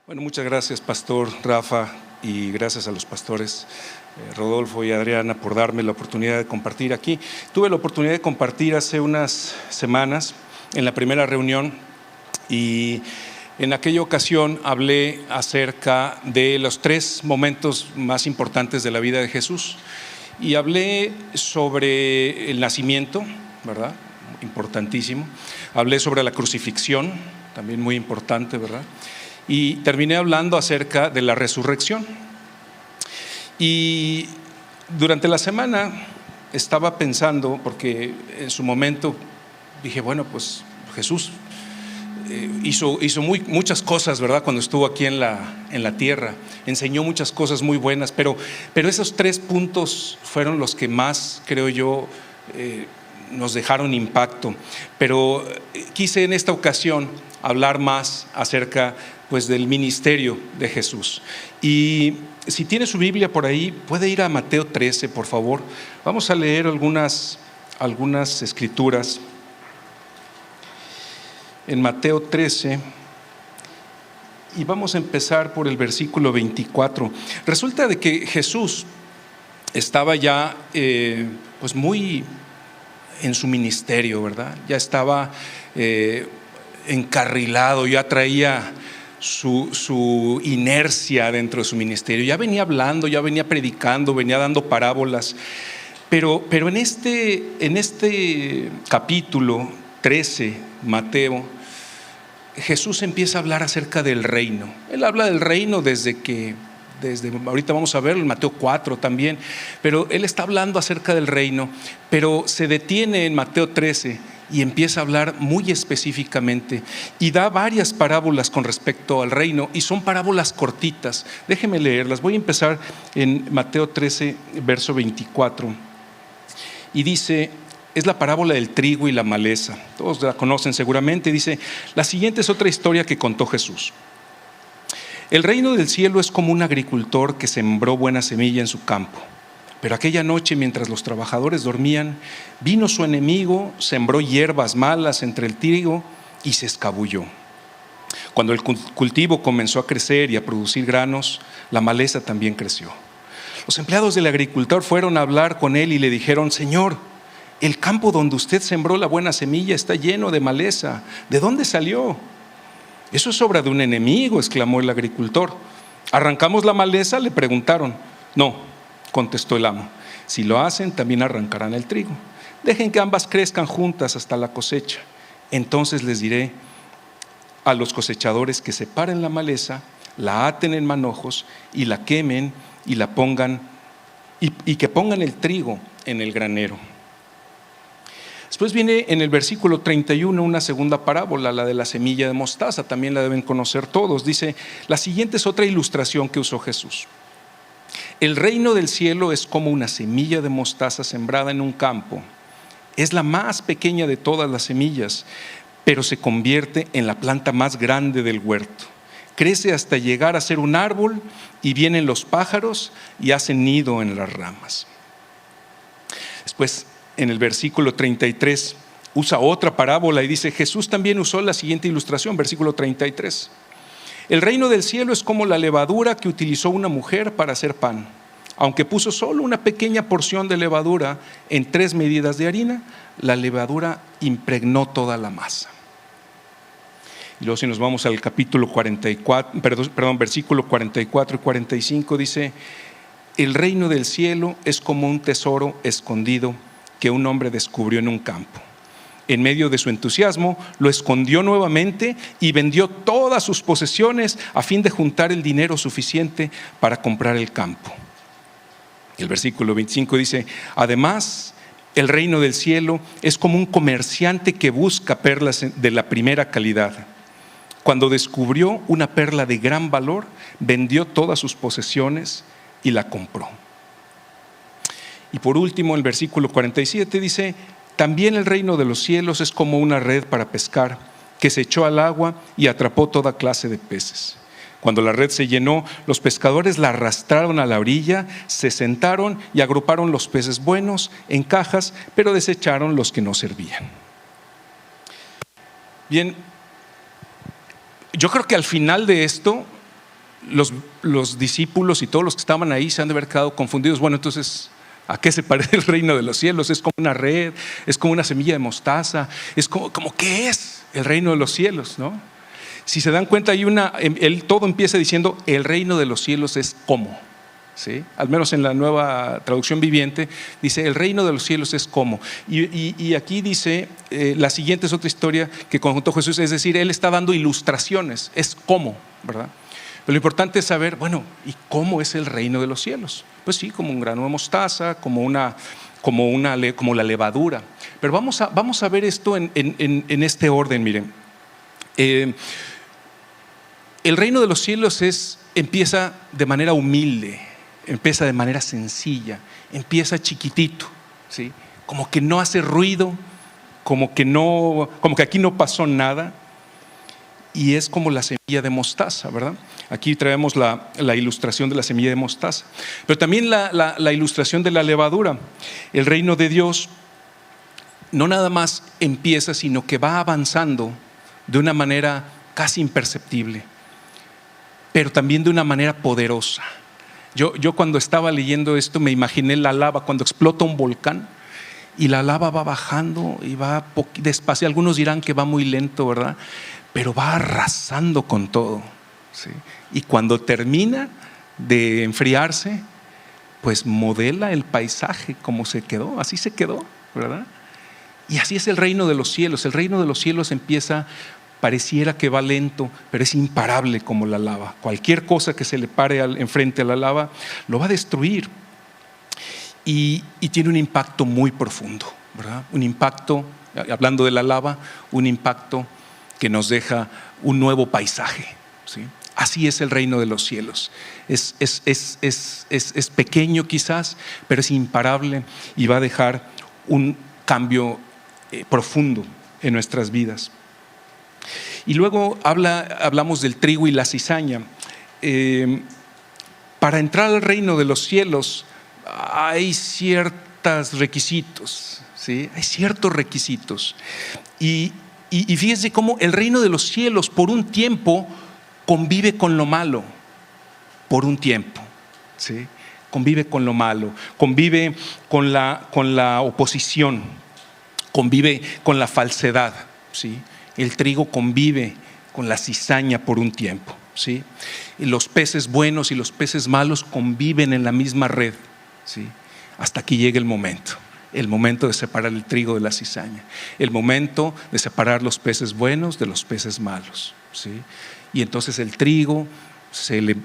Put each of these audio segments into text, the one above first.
Bueno, muchas gracias, Pastor Rafa, y gracias a los pastores Rodolfo y Adriana por darme la oportunidad de compartir aquí. Tuve la oportunidad de compartir hace unas semanas en la primera reunión y en aquella ocasión hablé acerca de los 3 momentos más importantes de la vida de Jesús y hablé sobre el nacimiento, ¿verdad? Importantísimo. Hablé sobre la crucifixión, también muy importante, ¿verdad? Y terminé hablando acerca de la resurrección. Y durante la semana estaba pensando, porque en su momento dije, bueno, pues Jesús hizo muchas cosas, ¿verdad? Cuando estuvo aquí en la tierra, enseñó muchas cosas muy buenas, pero esos 3 puntos fueron los que más, creo yo, nos dejaron impacto. Pero quise en esta ocasión hablar más acerca pues del ministerio de Jesús. Y si tiene su Biblia por ahí, puede ir a Mateo 13, por favor. Vamos a leer algunas escrituras en Mateo 13 y vamos a empezar por el versículo 24. Resulta de que Jesús estaba ya pues muy en su ministerio, ¿verdad? Ya estaba encarrilado, ya traía su inercia dentro de su ministerio, ya venía hablando, ya venía predicando, venía dando parábolas, pero en este capítulo 13, Mateo, Jesús empieza a hablar acerca del reino. Él habla del reino desde ahorita vamos a verlo en Mateo 4 también, pero él está hablando acerca del reino, pero se detiene en Mateo 13 y empieza a hablar muy específicamente y da varias parábolas con respecto al reino y son parábolas cortitas. Déjenme leerlas. Voy a empezar en Mateo 13, verso 24 y dice, es la parábola del trigo y la maleza. Todos la conocen seguramente. Dice, la siguiente es otra historia que contó Jesús. El reino del cielo es como un agricultor que sembró buena semilla en su campo. Pero aquella noche, mientras los trabajadores dormían, vino su enemigo, sembró hierbas malas entre el trigo y se escabulló. Cuando el cultivo comenzó a crecer y a producir granos, la maleza también creció. Los empleados del agricultor fueron a hablar con él y le dijeron, Señor, el campo donde usted sembró la buena semilla está lleno de maleza. ¿De dónde salió? Eso es obra de un enemigo, exclamó el agricultor. ¿Arrancamos la maleza?, le preguntaron. No, contestó el amo, si lo hacen también arrancarán el trigo. Dejen que ambas crezcan juntas hasta la cosecha. Entonces les diré a los cosechadores que separen la maleza, la aten en manojos y la quemen y la pongan y que pongan el trigo en el granero. Después viene en el versículo 31 una segunda parábola, la de la semilla de mostaza, también la deben conocer todos. Dice, la siguiente es otra ilustración que usó Jesús. El reino del cielo es como una semilla de mostaza sembrada en un campo. Es la más pequeña de todas las semillas, pero se convierte en la planta más grande del huerto. Crece hasta llegar a ser un árbol y vienen los pájaros y hacen nido en las ramas. Después, en el versículo 33, usa otra parábola y dice, Jesús también usó la siguiente ilustración, versículo 33. El reino del cielo es como la levadura que utilizó una mujer para hacer pan. Aunque puso solo una pequeña porción de levadura en 3 medidas de harina, la levadura impregnó toda la masa. Y luego si nos vamos al capítulo 44, versículo 44 y 45 dice, el reino del cielo es como un tesoro escondido que un hombre descubrió en un campo. En medio de su entusiasmo, lo escondió nuevamente y vendió todas sus posesiones a fin de juntar el dinero suficiente para comprar el campo. El versículo 25 dice, además, el reino del cielo es como un comerciante que busca perlas de la primera calidad. Cuando descubrió una perla de gran valor, vendió todas sus posesiones y la compró. Y por último, el versículo 47 dice, también el reino de los cielos es como una red para pescar que se echó al agua y atrapó toda clase de peces. Cuando la red se llenó, los pescadores la arrastraron a la orilla, se sentaron y agruparon los peces buenos en cajas, pero desecharon los que no servían. Bien, yo creo que al final de esto los discípulos y todos los que estaban ahí se han de haber quedado confundidos. Bueno, entonces, ¿a qué se parece el reino de los cielos? Es como una red, es como una semilla de mostaza, es como ¿qué es el reino de los cielos? ¿No? Si se dan cuenta, todo empieza diciendo el reino de los cielos es como. ¿Sí? Al menos en la Nueva Traducción Viviente dice el reino de los cielos es como, y aquí dice la siguiente es otra historia que contó Jesús, es decir, él está dando ilustraciones, es como, ¿verdad? Pero lo importante es saber, bueno, ¿y cómo es el reino de los cielos? Pues sí, como un grano de mostaza, como la levadura. Pero vamos a ver esto en este orden. Miren, el reino de los cielos empieza de manera humilde, empieza de manera sencilla, empieza chiquitito, ¿sí? Como que no hace ruido, como que aquí no pasó nada, y es como la semilla de mostaza, ¿verdad? Aquí traemos la ilustración de la semilla de mostaza, pero también la ilustración de la levadura. El reino de Dios no nada más empieza, sino que va avanzando de una manera casi imperceptible, pero también de una manera poderosa. Yo cuando estaba leyendo esto me imaginé la lava cuando explota un volcán y la lava va bajando y va despacio. Algunos dirán que va muy lento, ¿verdad? Pero va arrasando con todo, ¿sí? Y cuando termina de enfriarse, pues modela el paisaje como se quedó, así se quedó, ¿verdad? Y así es el reino de los cielos. El reino de los cielos pareciera que va lento, pero es imparable como la lava. Cualquier cosa que se le pare enfrente a la lava lo va a destruir. Y tiene un impacto muy profundo, ¿verdad? Un impacto, hablando de la lava, un impacto que nos deja un nuevo paisaje, ¿sí? Así es el reino de los cielos. Es pequeño quizás, pero es imparable y va a dejar un cambio profundo en nuestras vidas. Y luego hablamos del trigo y la cizaña. Para entrar al reino de los cielos hay ciertos requisitos, ¿sí? Hay ciertos requisitos. Y fíjense cómo el reino de los cielos por un tiempo convive con lo malo, por un tiempo, ¿sí? Convive con lo malo, convive con la oposición, convive con la falsedad, ¿sí? El trigo convive con la cizaña por un tiempo, ¿sí? Y los peces buenos y los peces malos conviven en la misma red, ¿sí? Hasta que llegue el momento de separar el trigo de la cizaña, el momento de separar los peces buenos de los peces malos, ¿sí? Y entonces el trigo se le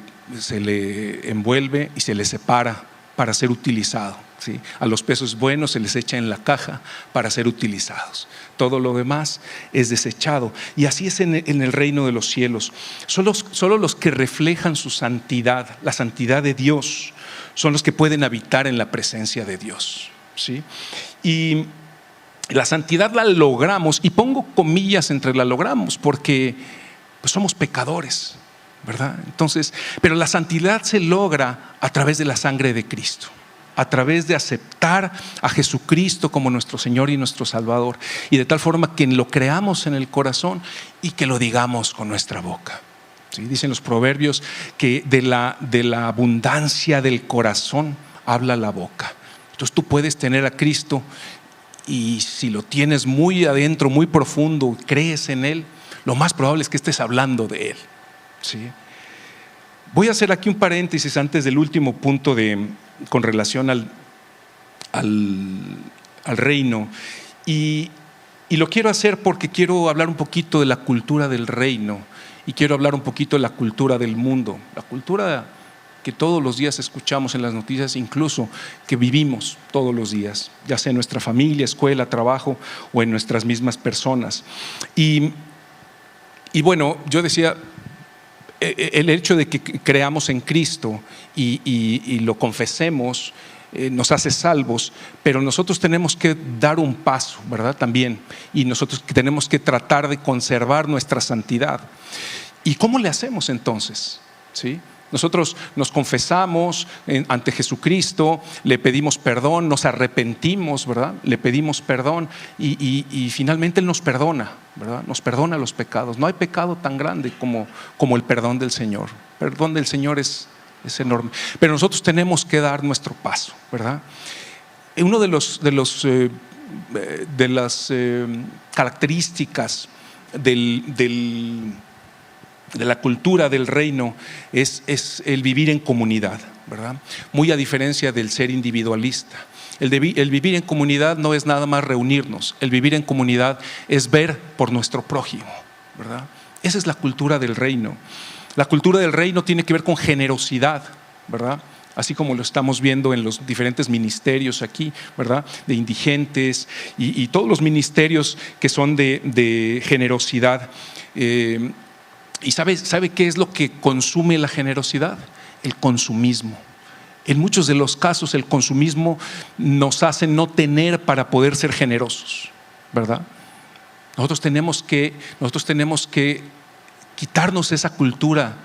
envuelve y se le separa para ser utilizado, ¿sí? A los peces buenos se les echa en la caja para ser utilizados. Todo lo demás es desechado. Y así es en el reino de los cielos. Solo los que reflejan su santidad, la santidad de Dios, son los que pueden habitar en la presencia de Dios, ¿sí? Y la santidad la logramos, y pongo comillas entre la logramos, porque pues somos pecadores, ¿verdad? Entonces, pero la santidad se logra a través de la sangre de Cristo, a través de aceptar a Jesucristo como nuestro Señor y nuestro Salvador, y de tal forma que lo creamos en el corazón y que lo digamos con nuestra boca, ¿sí? Dicen los proverbios que de la abundancia del corazón habla la boca. Entonces tú puedes tener a Cristo, y si lo tienes muy adentro, muy profundo, crees en Él, lo más probable es que estés hablando de Él, ¿sí? Voy a hacer aquí un paréntesis antes del último punto con relación al reino, y lo quiero hacer porque quiero hablar un poquito de la cultura del reino, y quiero hablar un poquito de la cultura del mundo, la cultura que todos los días escuchamos en las noticias, incluso que vivimos todos los días, ya sea en nuestra familia, escuela, trabajo o en nuestras mismas personas. Y bueno, yo decía, el hecho de que creamos en Cristo y lo confesemos nos hace salvos, pero nosotros tenemos que dar un paso, ¿verdad? También, y nosotros tenemos que tratar de conservar nuestra santidad. ¿Y cómo le hacemos entonces? ¿Sí? Nosotros nos confesamos ante Jesucristo, le pedimos perdón, nos arrepentimos, ¿verdad? Le pedimos perdón y finalmente Él nos perdona, ¿verdad? Nos perdona los pecados. No hay pecado tan grande como el perdón del Señor. El perdón del Señor es enorme. Pero nosotros tenemos que dar nuestro paso, ¿verdad? Uno de las características de la cultura del reino es el vivir en comunidad, ¿verdad? Muy a diferencia del ser individualista. El vivir en comunidad no es nada más reunirnos. El vivir en comunidad es ver por nuestro prójimo, ¿verdad? Esa es la cultura del reino. La cultura del reino tiene que ver con generosidad, ¿verdad? Así como lo estamos viendo en los diferentes ministerios aquí, ¿verdad? De indigentes y todos los ministerios que son de generosidad. ¿Y sabe qué es lo que consume la generosidad? El consumismo. En muchos de los casos el consumismo nos hace no tener para poder ser generosos, ¿verdad? Nosotros tenemos que quitarnos esa cultura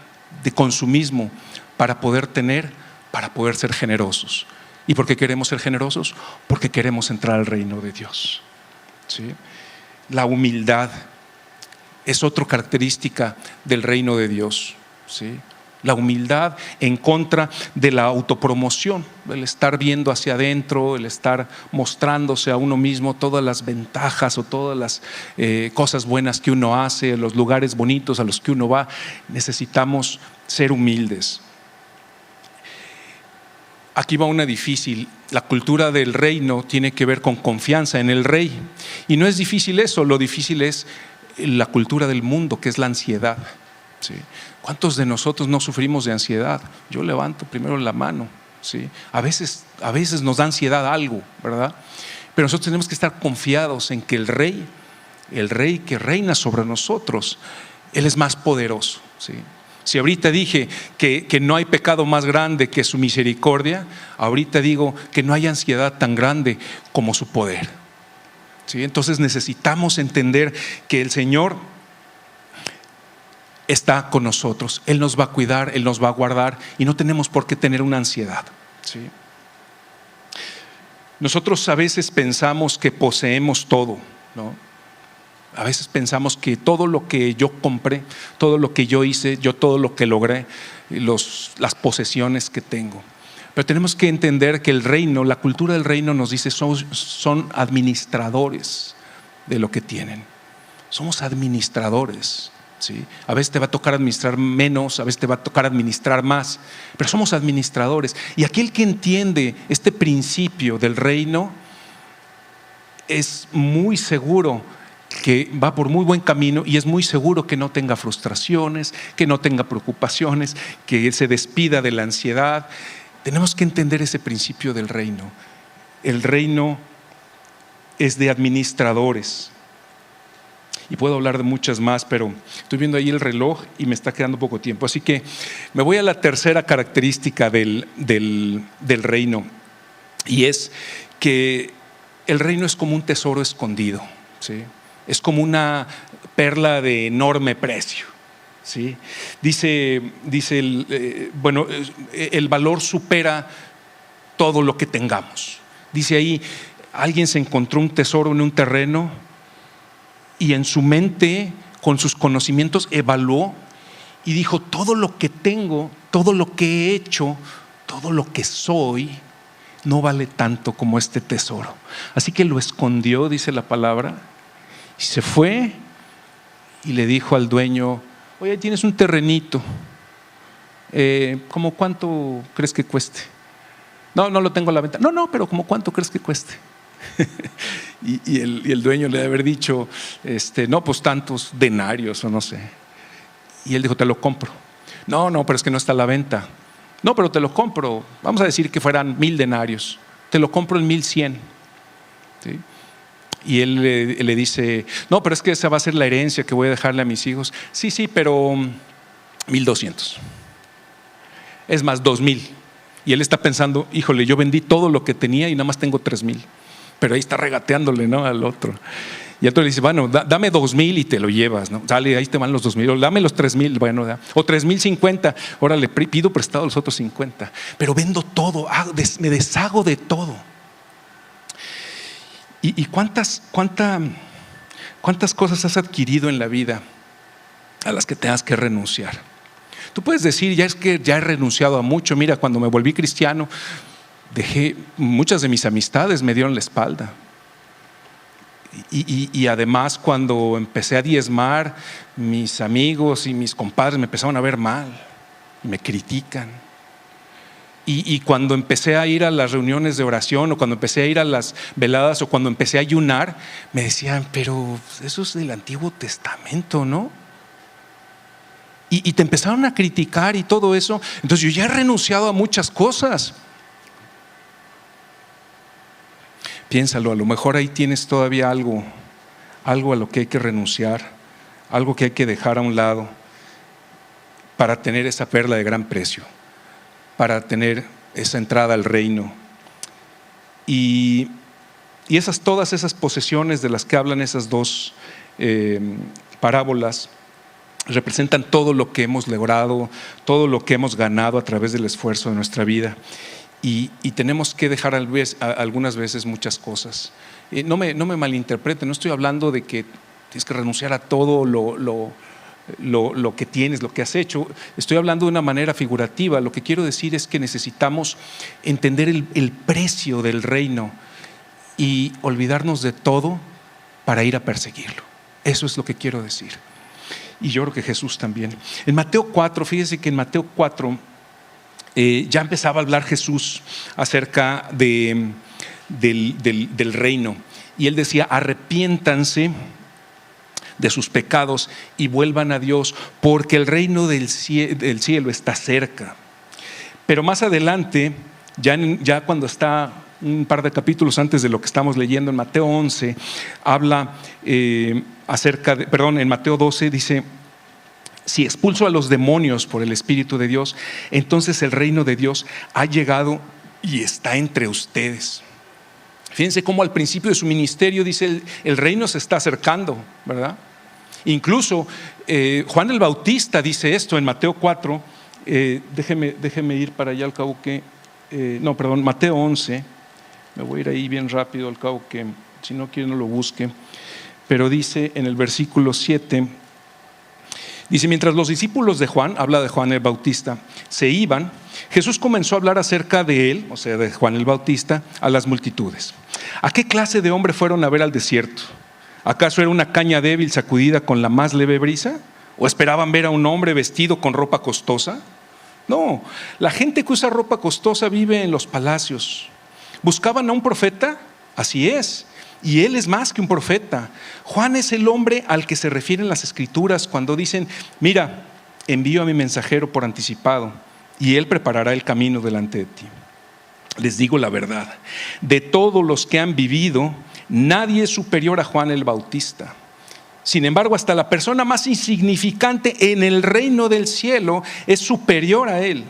de consumismo para poder tener, para poder ser generosos. ¿Y por qué queremos ser generosos? Porque queremos entrar al reino de Dios, ¿sí? La humildad es otra característica del reino de Dios, ¿sí? La humildad en contra de la autopromoción, el estar viendo hacia adentro, el estar mostrándose a uno mismo todas las ventajas o todas las cosas buenas que uno hace, los lugares bonitos a los que uno va. Necesitamos ser humildes. Aquí va una difícil. La cultura del reino tiene que ver con confianza en el rey. Y no es difícil eso, lo difícil es la cultura del mundo, que es la ansiedad, ¿sí? ¿Cuántos de nosotros no sufrimos de ansiedad? Yo levanto primero la mano, ¿sí? A veces nos da ansiedad algo, ¿verdad? Pero nosotros tenemos que estar confiados en que el rey que reina sobre nosotros, Él es más poderoso, ¿sí? Si ahorita dije que no hay pecado más grande que su misericordia, ahorita digo que no hay ansiedad tan grande como su poder, ¿sí? Entonces necesitamos entender que el Señor está con nosotros. Él nos va a cuidar, Él nos va a guardar y no tenemos por qué tener una ansiedad, ¿sí? Nosotros a veces pensamos que poseemos todo, ¿no? A veces pensamos que todo lo que yo compré, todo lo que yo hice, todo lo que logré, las posesiones que tengo. Pero tenemos que entender que el reino, la cultura del reino nos dice son administradores de lo que tienen. Somos administradores, ¿sí? A veces te va a tocar administrar menos, a veces te va a tocar administrar más, pero somos administradores. Y aquel que entiende este principio del reino es muy seguro que va por muy buen camino y es muy seguro que no tenga frustraciones, que no tenga preocupaciones, que se despida de la ansiedad. Tenemos que entender ese principio del reino. El reino es de administradores. Y puedo hablar de muchas más, pero estoy viendo ahí el reloj y me está quedando poco tiempo. Así que me voy a la tercera característica del reino. Y es que el reino es como un tesoro escondido, ¿sí? Es como una perla de enorme precio, ¿sí? Dice el valor supera todo lo que tengamos. Dice ahí, alguien se encontró un tesoro en un terreno y en su mente, con sus conocimientos, evaluó y dijo: todo lo que tengo, todo lo que he hecho, todo lo que soy, no vale tanto como este tesoro. Así que lo escondió, dice la palabra, y se fue y le dijo al dueño: oye, tienes un terrenito, ¿cómo cuánto crees que cueste? No lo tengo a la venta. No, pero ¿cómo cuánto crees que cueste? y el dueño le debe haber dicho, no, pues tantos denarios o no sé. Y él dijo: te lo compro. No, pero es que no está a la venta. No, pero te lo compro. Vamos a decir que fueran 1000 denarios. Te lo compro en 1100. ¿Sí? Y él le dice: no, pero es que esa va a ser la herencia que voy a dejarle a mis hijos. Sí, pero 1200. Es más, 2000. Y él está pensando: híjole, yo vendí todo lo que tenía y nada más tengo 3000. Pero ahí está regateándole, ¿no?, al otro. Y otro le dice, bueno, dame 2,000 y te lo llevas, ¿no? Dale, ahí te van los 2,000, o dame los 3,000, bueno, o 3,050, ahora le pido prestado los otros 50, pero vendo todo, me deshago de todo. ¿Y cuántas cosas has adquirido en la vida a las que tengas que renunciar? Tú puedes decir, ya es que ya he renunciado a mucho. Mira, cuando me volví cristiano, muchas de mis amistades me dieron la espalda. Y además, cuando empecé a diezmar, mis amigos y mis compadres me empezaron a ver mal, me critican. Y cuando empecé a ir a las reuniones de oración, o cuando empecé a ir a las veladas, o cuando empecé a ayunar, me decían, pero eso es del Antiguo Testamento, ¿no? Y te empezaron a criticar y todo eso. Entonces yo ya he renunciado a muchas cosas. Piénsalo, a lo mejor ahí tienes todavía algo a lo que hay que renunciar, algo que hay que dejar a un lado para tener esa perla de gran precio, para tener esa entrada al reino. Y todas esas posesiones de las que hablan esas dos parábolas representan todo lo que hemos logrado, todo lo que hemos ganado a través del esfuerzo de nuestra vida. Y tenemos que dejar algunas veces muchas cosas. No me malinterpreten, no estoy hablando de que tienes que renunciar a todo lo que tienes, lo que has hecho. Estoy hablando de una manera figurativa. Lo que quiero decir es que necesitamos entender el precio del reino y olvidarnos de todo para ir a perseguirlo. Eso es lo que quiero decir. Y yo creo que Jesús también. En Mateo 4, fíjese que en Mateo 4 ya empezaba a hablar Jesús acerca del reino. Y él decía, arrepiéntanse de sus pecados y vuelvan a Dios, porque el reino del cielo está cerca. Pero más adelante, ya cuando está un par de capítulos antes de lo que estamos leyendo, en Mateo 11, habla en Mateo 12 dice, si expulso a los demonios por el Espíritu de Dios, entonces el reino de Dios ha llegado y está entre ustedes. Fíjense cómo al principio de su ministerio dice, el reino se está acercando, ¿verdad? Incluso Juan el Bautista dice esto en Mateo 4, déjeme ir para allá al cabo que, Mateo 11, me voy a ir ahí bien rápido al cabo que, si no quiere no lo busque, pero dice en el versículo 7, dice, mientras los discípulos de Juan, habla de Juan el Bautista, se iban, Jesús comenzó a hablar acerca de él, o sea de Juan el Bautista, a las multitudes. ¿A qué clase de hombre fueron a ver al desierto? ¿Acaso era una caña débil sacudida con la más leve brisa? ¿O esperaban ver a un hombre vestido con ropa costosa? No, la gente que usa ropa costosa vive en los palacios. ¿Buscaban a un profeta? Así es. Y él es más que un profeta. Juan es el hombre al que se refieren las escrituras cuando dicen, mira, envío a mi mensajero por anticipado y él preparará el camino delante de ti. Les digo la verdad, de todos los que han vivido, nadie es superior a Juan el Bautista. Sin embargo, hasta la persona más insignificante en el reino del cielo es superior a él.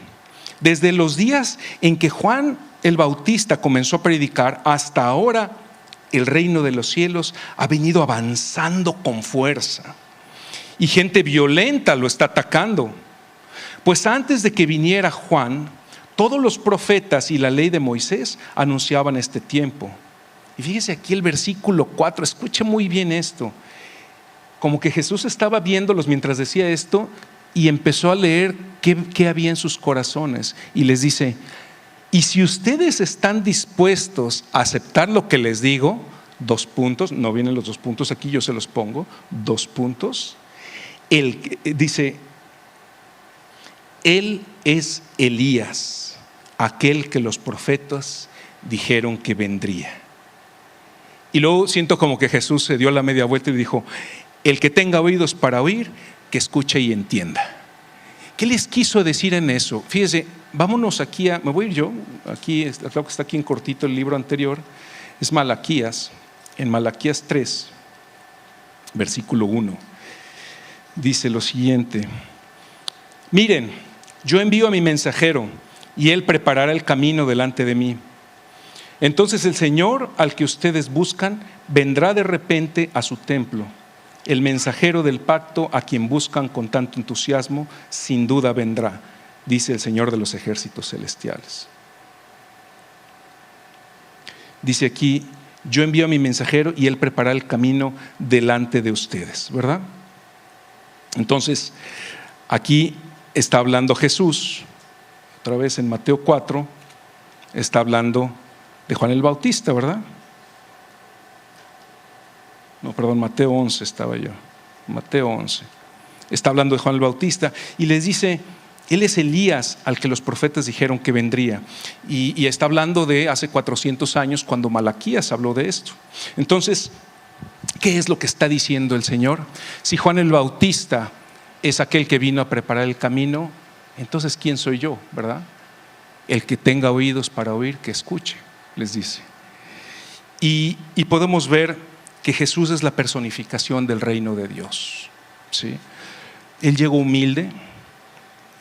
Desde los días en que Juan el Bautista comenzó a predicar hasta ahora, el reino de los cielos ha venido avanzando con fuerza y gente violenta lo está atacando. Pues antes de que viniera Juan, todos los profetas y la ley de Moisés anunciaban este tiempo. Y fíjese aquí el versículo 4, escuche muy bien esto. Como que Jesús estaba viéndolos mientras decía esto y empezó a leer qué había en sus corazones. Y les dice, y si ustedes están dispuestos a aceptar lo que les digo, 2 puntos, no vienen los 2 puntos aquí, yo se los pongo, 2 puntos. Dice, él es Elías, aquel que los profetas dijeron que vendría. Y luego siento como que Jesús se dio la media vuelta y dijo, el que tenga oídos para oír, que escuche y entienda. ¿Qué les quiso decir en eso? Fíjese, vámonos aquí me voy a ir yo, aquí, creo que está aquí en cortito el libro anterior, es Malaquías, en Malaquías 3, versículo 1, dice lo siguiente, miren, yo envío a mi mensajero y él preparará el camino delante de mí. Entonces el Señor al que ustedes buscan vendrá de repente a su templo. El mensajero del pacto a quien buscan con tanto entusiasmo, sin duda vendrá, dice el Señor de los ejércitos celestiales. Dice aquí: yo envío a mi mensajero y él preparará el camino delante de ustedes, ¿verdad? Entonces, aquí está hablando Jesús, otra vez en Mateo 4, está hablando de Juan el Bautista, ¿verdad? No, perdón, Mateo 11 estaba yo. Mateo 11. Está hablando de Juan el Bautista y les dice: él es Elías al que los profetas dijeron que vendría. Y está hablando de hace 400 años, cuando Malaquías habló de esto. Entonces, ¿qué es lo que está diciendo el Señor? Si Juan el Bautista es aquel que vino a preparar el camino, entonces ¿quién soy yo, verdad? El que tenga oídos para oír, que escuche, les dice. Y podemos ver que Jesús es la personificación del reino de Dios, ¿sí? Él llegó humilde,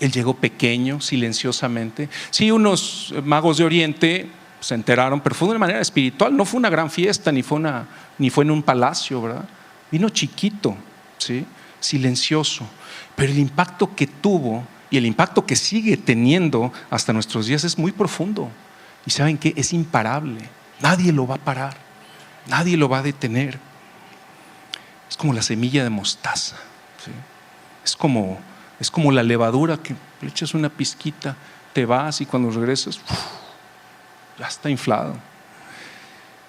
él llegó pequeño, silenciosamente. Sí, unos magos de Oriente se enteraron, pero fue de una manera espiritual. No fue una gran fiesta, ni fue en un palacio, ¿verdad? Vino chiquito, ¿sí? Silencioso. Pero el impacto que tuvo y el impacto que sigue teniendo hasta nuestros días es muy profundo. Y ¿saben qué? Es imparable. Nadie lo va a parar, nadie lo va a detener. Es como la semilla de mostaza, ¿sí? Es como la levadura que le echas una pizquita, te vas y cuando regresas, ya está inflado.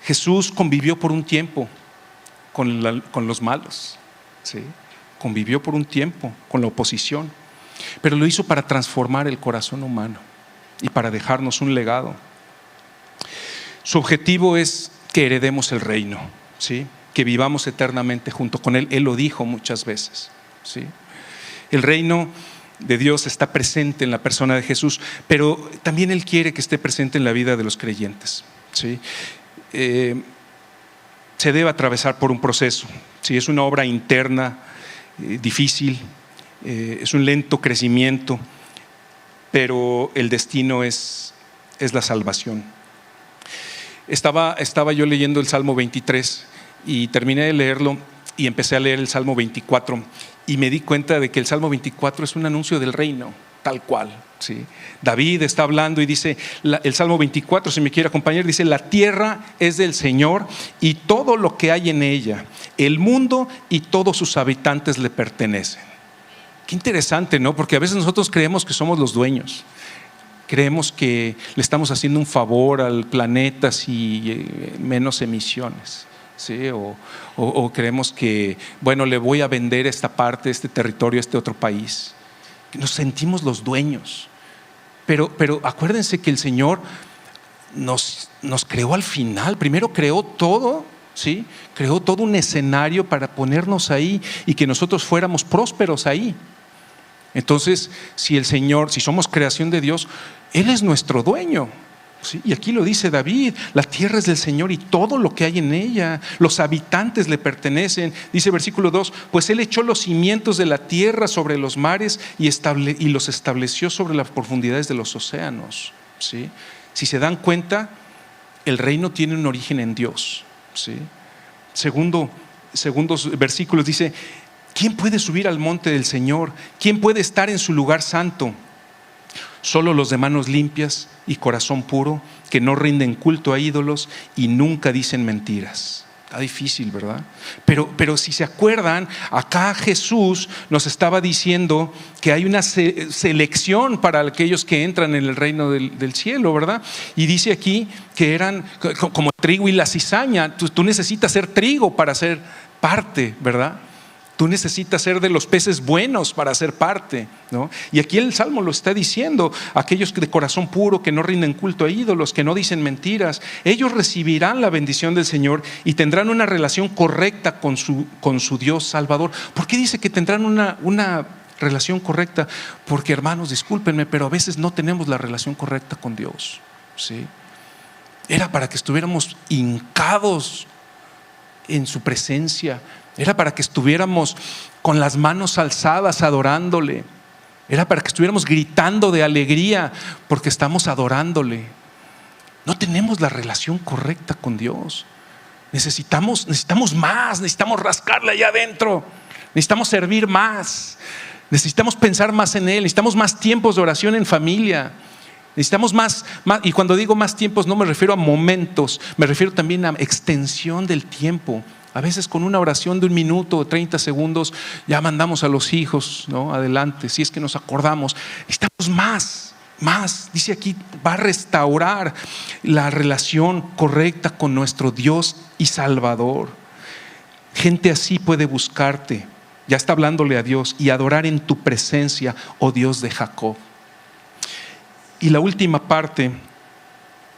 Jesús convivió por un tiempo con los malos, ¿sí? Convivió por un tiempo con la oposición, pero lo hizo para transformar el corazón humano y para dejarnos un legado. Su objetivo es que heredemos el reino, ¿sí? Que vivamos eternamente junto con Él. Él lo dijo muchas veces, ¿sí? El reino de Dios está presente en la persona de Jesús, pero también Él quiere que esté presente en la vida de los creyentes, ¿sí? Se debe atravesar por un proceso, ¿sí? Es una obra interna difícil, es un lento crecimiento, pero el destino es la salvación. Estaba yo leyendo el Salmo 23 y terminé de leerlo y empecé a leer el Salmo 24 y me di cuenta de que el Salmo 24 es un anuncio del reino, tal cual, ¿sí? David está hablando y dice, el Salmo 24, si me quiere acompañar, dice: la tierra es del Señor y todo lo que hay en ella, el mundo y todos sus habitantes le pertenecen. Qué interesante, ¿no? Porque a veces nosotros creemos que somos los dueños. Creemos que le estamos haciendo un favor al planeta si menos emisiones, ¿sí? O creemos que, bueno, le voy a vender esta parte, este territorio a este otro país. Nos sentimos los dueños. Pero acuérdense que el Señor nos creó al final. Primero creó todo, ¿sí? Creó todo un escenario para ponernos ahí y que nosotros fuéramos prósperos ahí. Entonces, si somos creación de Dios, Él es nuestro dueño, ¿sí? Y aquí lo dice David: la tierra es del Señor y todo lo que hay en ella, los habitantes le pertenecen. Dice versículo 2: pues Él echó los cimientos de la tierra sobre los mares y los estableció sobre las profundidades de los océanos, ¿sí? Si se dan cuenta, el reino tiene un origen en Dios, ¿sí? Segundos versículos dice: ¿quién puede subir al monte del Señor? ¿Quién puede estar en su lugar santo? Solo los de manos limpias y corazón puro, que no rinden culto a ídolos y nunca dicen mentiras. Está difícil, ¿verdad? Pero si se acuerdan, acá Jesús nos estaba diciendo que hay una selección para aquellos que entran en el reino del cielo, ¿verdad? Y dice aquí que eran como trigo y la cizaña. Tú necesitas ser trigo para ser parte, ¿verdad? Tú necesitas ser de los peces buenos para ser parte, ¿no? Y aquí el Salmo lo está diciendo: aquellos de corazón puro, que no rinden culto a ídolos, que no dicen mentiras, ellos recibirán la bendición del Señor y tendrán una relación correcta con su Dios Salvador. ¿Por qué dice que tendrán una relación correcta? Porque, hermanos, discúlpenme, pero a veces no tenemos la relación correcta con Dios, ¿sí? Era para que estuviéramos hincados en su presencia. Era para que estuviéramos con las manos alzadas adorándole. Era para que estuviéramos gritando de alegría porque estamos adorándole. No tenemos la relación correcta con Dios. Necesitamos más, necesitamos rascarle allá adentro, necesitamos servir más, necesitamos pensar más en Él, necesitamos más tiempos de oración en familia, necesitamos más, y cuando digo más tiempos no me refiero a momentos, me refiero también a extensión del tiempo. A veces con una oración de 1 minuto o 30 segundos ya mandamos a los hijos, ¿no?, adelante, si es que nos acordamos. Necesitamos más, dice aquí, va a restaurar la relación correcta con nuestro Dios y Salvador. Gente así puede buscarte, ya está hablándole a Dios, y adorar en tu presencia, oh Dios de Jacob. Y la última parte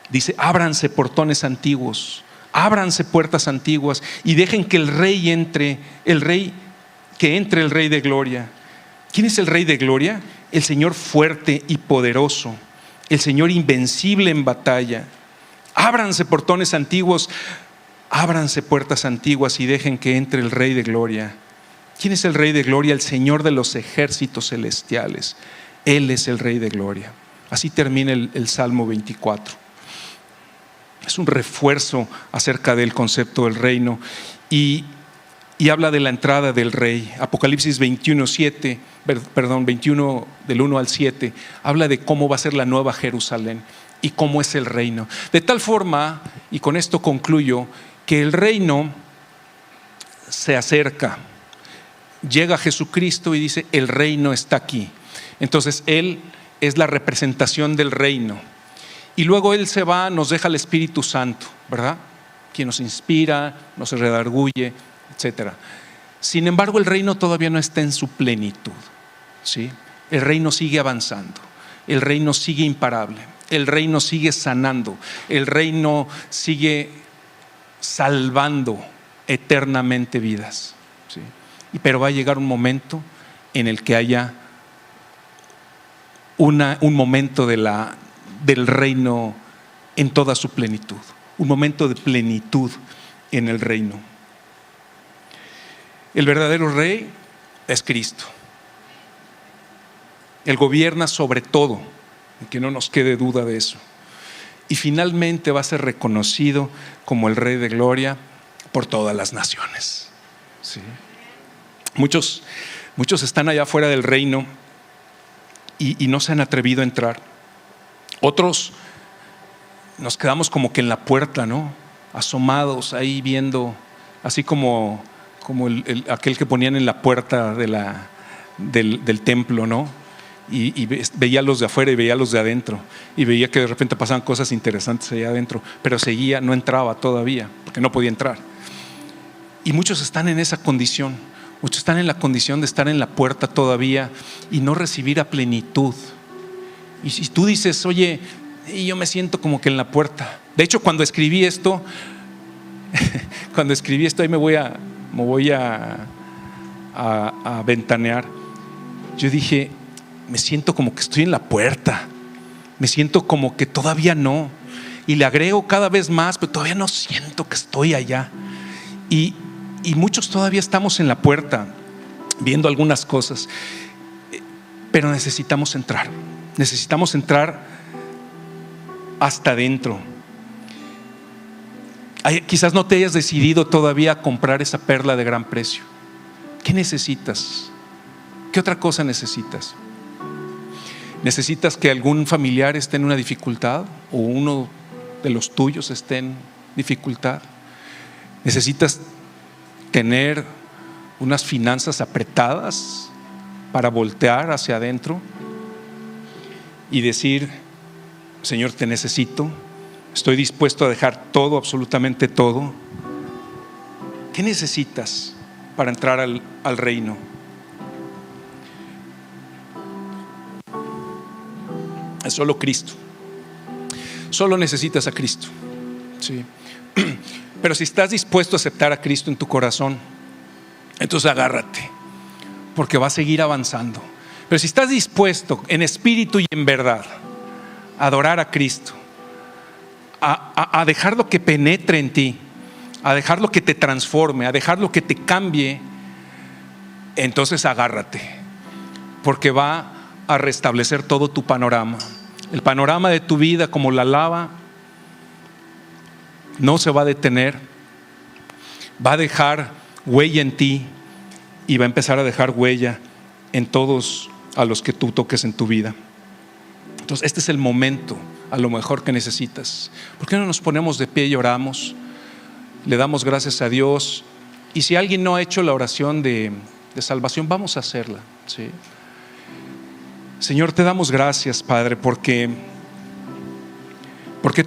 dice: ábranse portones antiguos, ábranse puertas antiguas y dejen que el rey entre, que entre el Rey de Gloria. ¿Quién es el Rey de Gloria? El Señor fuerte y poderoso, el Señor invencible en batalla. Ábranse portones antiguos, ábranse puertas antiguas y dejen que entre el Rey de Gloria. ¿Quién es el Rey de Gloria? El Señor de los ejércitos celestiales. Él es el Rey de Gloria. Así termina el Salmo 24. Es un refuerzo acerca del concepto del reino y habla de la entrada del Rey. Apocalipsis 21 del 1 al 7 habla de cómo va a ser la nueva Jerusalén y cómo es el reino. De tal forma, y con esto concluyo, que el reino se acerca. Llega Jesucristo y dice: el reino está aquí. Entonces Él es la representación del reino. Y luego Él se va, nos deja el Espíritu Santo, ¿verdad?, quien nos inspira, nos redarguye, etc. Sin embargo, el reino todavía no está en su plenitud, ¿sí? El reino sigue avanzando, el reino sigue imparable, el reino sigue sanando, el reino sigue salvando eternamente vidas, ¿sí? Pero va a llegar un momento en el que haya un momento del reino en toda su plenitud, un momento de plenitud en el reino. El verdadero rey es Cristo. Él gobierna sobre todo, que no nos quede duda de eso. Y finalmente va a ser reconocido como el Rey de Gloria por todas las naciones, ¿sí? Muchos están allá afuera del reino y no se han atrevido a entrar. Otros nos quedamos como que en la puerta, ¿no?, asomados ahí viendo, así como aquel que ponían en la puerta del templo, ¿no? Y veía a los de afuera y veía a los de adentro, y veía que de repente pasaban cosas interesantes allá adentro, pero seguía, no entraba todavía porque no podía entrar. Y muchos están en esa condición, muchos están en la condición de estar en la puerta todavía y no recibir a plenitud. Y si tú dices: oye, yo me siento como que en la puerta. De hecho, cuando escribí esto ahí me voy a ventanear. Yo dije: me siento como que estoy en la puerta, me siento como que todavía no, y le agrego cada vez más, pero todavía no siento que estoy allá. Y muchos todavía estamos en la puerta viendo algunas cosas, pero necesitamos entrar hasta adentro. Quizás no te hayas decidido todavía a comprar esa perla de gran precio. ¿Qué necesitas? ¿Qué otra cosa necesitas? ¿Necesitas que algún familiar esté en una dificultad o uno de los tuyos esté en dificultad? ¿Necesitas tener unas finanzas apretadas para voltear hacia adentro y decir: Señor, te necesito, estoy dispuesto a dejar todo, absolutamente todo? ¿Qué necesitas para entrar al reino? Es solo Cristo. Solo necesitas a Cristo, ¿sí? Pero si estás dispuesto a aceptar a Cristo en tu corazón, entonces agárrate, porque va a seguir avanzando. Pero si estás dispuesto en espíritu y en verdad a adorar a Cristo, a dejarlo que penetre en ti, a dejarlo que te transforme, a dejarlo que te cambie, entonces agárrate, porque va a restablecer todo tu panorama. El panorama de tu vida, como la lava, no se va a detener, va a dejar huella en ti y va a empezar a dejar huella en todos a los que tú toques en tu vida. Entonces este es el momento a lo mejor que necesitas. ¿Por qué no nos ponemos de pie y oramos? Le damos gracias a Dios. Y si alguien no ha hecho la oración de salvación, vamos a hacerla, ¿sí? Señor, te damos gracias, Padre, porque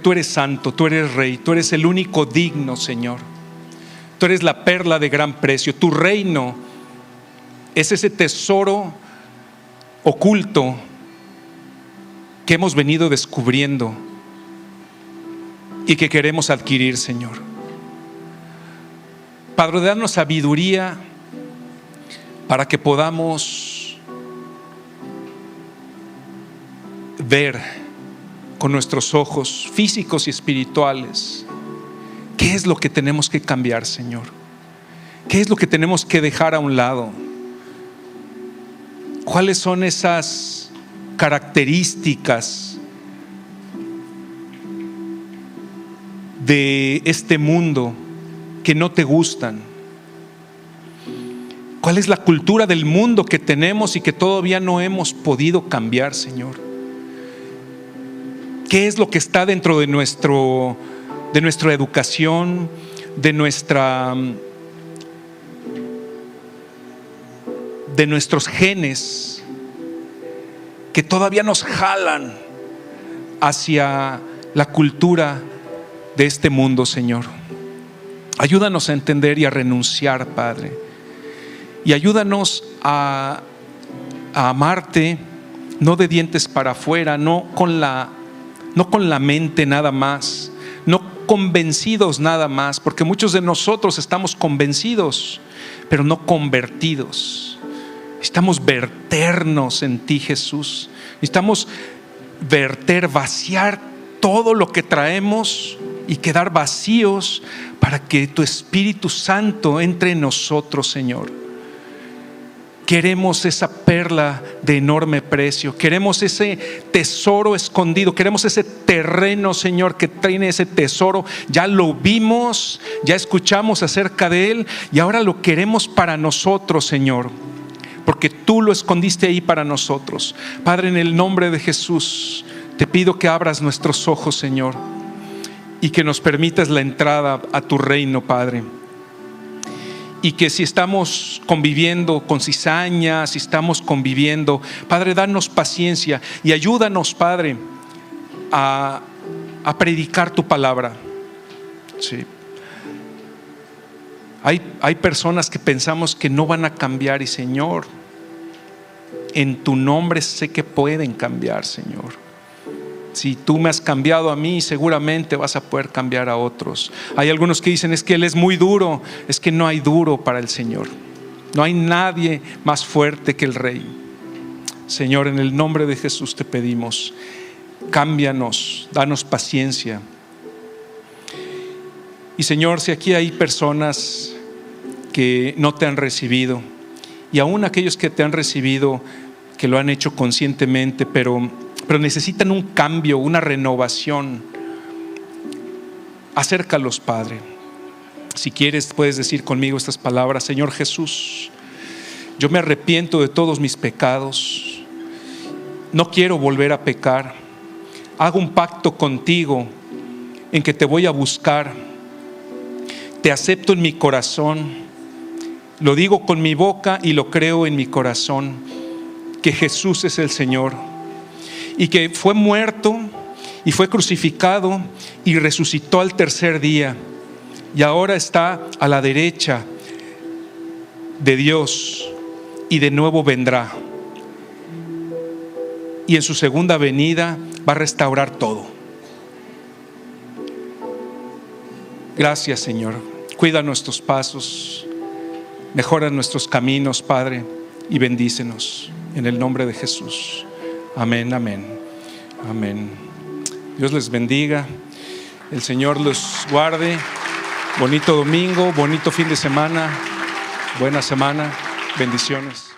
tú eres santo, tú eres Rey, tú eres el único digno, Señor. Tú eres la perla de gran precio. Tu reino es ese tesoro oculto que hemos venido descubriendo y que queremos adquirir, Señor. Padre, danos sabiduría para que podamos ver con nuestros ojos físicos y espirituales qué es lo que tenemos que cambiar, Señor. ¿Qué es lo que tenemos que dejar a un lado? ¿Cuáles son esas características de este mundo que no te gustan? ¿Cuál es la cultura del mundo que tenemos y que todavía no hemos podido cambiar, Señor? ¿Qué es lo que está dentro de nuestra educación, de nuestros genes, que todavía nos jalan hacia la cultura de este mundo, Señor? Ayúdanos a entender y a renunciar, Padre, y ayúdanos a amarte, no de dientes para afuera, no con la mente nada más, no convencidos nada más, porque muchos de nosotros estamos convencidos, pero no convertidos. Necesitamos verternos en ti, Jesús. Necesitamos vaciar todo lo que traemos y quedar vacíos para que tu Espíritu Santo entre en nosotros, Señor. Queremos esa perla de enorme precio. Queremos ese tesoro escondido. Queremos ese terreno, Señor, que tiene ese tesoro. Ya lo vimos, ya escuchamos acerca de él y ahora lo queremos para nosotros, Señor, porque tú lo escondiste ahí para nosotros. Padre, en el nombre de Jesús, te pido que abras nuestros ojos, Señor, y que nos permitas la entrada a tu reino, Padre. Y que si estamos conviviendo con cizaña, si estamos conviviendo, Padre, danos paciencia y ayúdanos, Padre, a predicar tu palabra. Sí. Hay personas que pensamos que no van a cambiar y, Señor, en tu nombre sé que pueden cambiar, Señor. Si tú me has cambiado a mí, seguramente vas a poder cambiar a otros. Hay algunos que dicen: es que Él es muy duro. Es que no hay duro para el Señor. No hay nadie más fuerte que el Rey. Señor, en el nombre de Jesús te pedimos, cámbianos, danos paciencia. Y Señor, si aquí hay personas que no te han recibido, y aún aquellos que te han recibido, que lo han hecho conscientemente, pero necesitan un cambio, una renovación, acércalos, Padre. Si quieres, puedes decir conmigo estas palabras: Señor Jesús, yo me arrepiento de todos mis pecados, no quiero volver a pecar. Hago un pacto contigo en que te voy a buscar, te acepto en mi corazón, lo digo con mi boca y lo creo en mi corazón, que Jesús es el Señor y que fue muerto y fue crucificado y resucitó al tercer día y ahora está a la derecha de Dios y de nuevo vendrá, y en su segunda venida va a restaurar todo. Gracias, Señor. Cuida nuestros pasos, mejora nuestros caminos, Padre, y bendícenos en el nombre de Jesús. Amén, amén, amén. Dios les bendiga, el Señor los guarde. Bonito domingo, bonito fin de semana, buena semana, bendiciones.